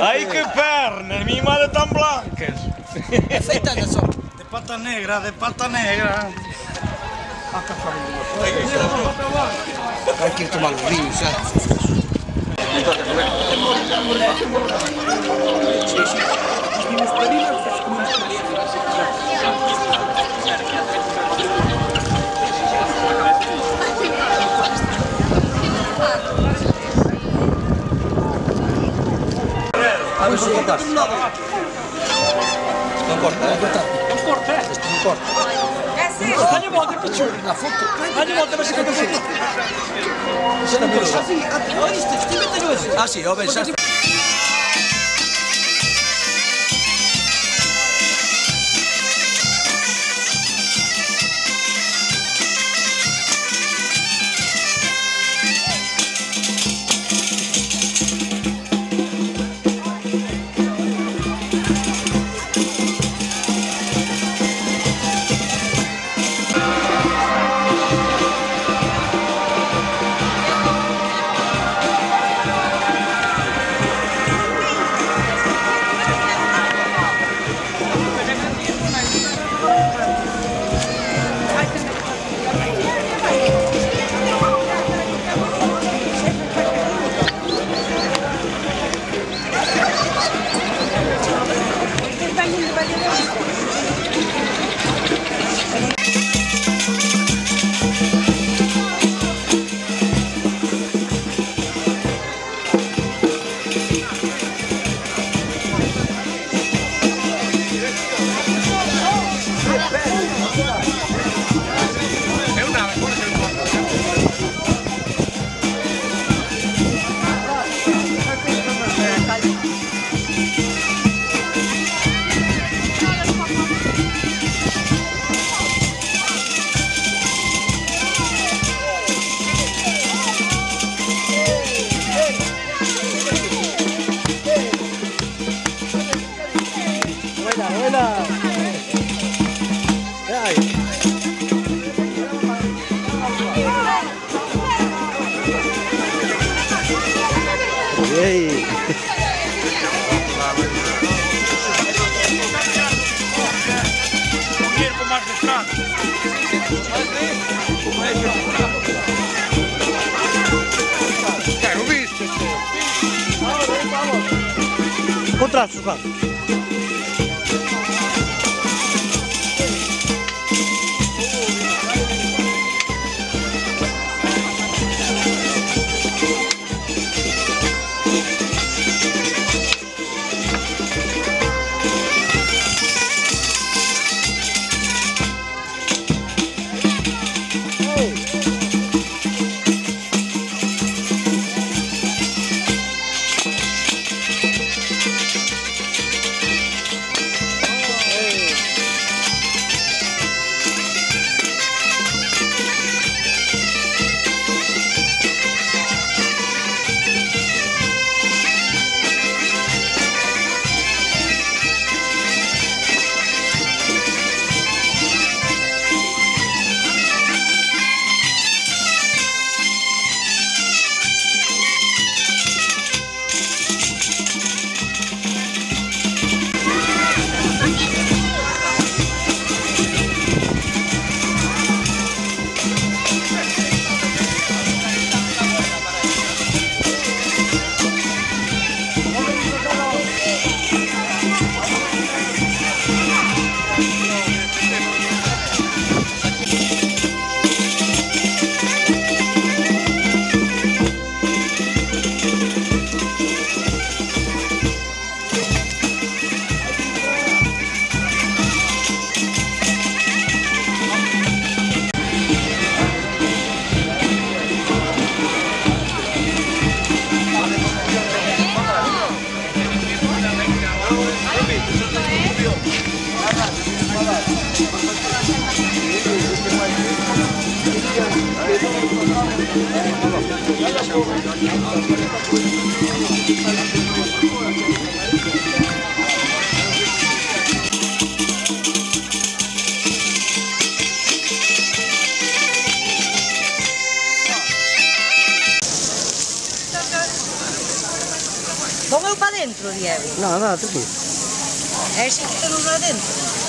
Ai que pernas, mi madre tan blancas. Afeitada só. De pata negra, de pata negra. Vai que tomar um vinho, sabe? Não cortaste? Não corta, é? Não corta, é? Não corta. É sim. Dá-lhe volta, pichu. Na foto? Dá-lhe volta, mas fica bem. Você não viu? Ah, sim, ó, bem, já está. Contratos, vá. Vou eu para dentro, Diego. Não, tranquilo. É assim que estamos lá dentro.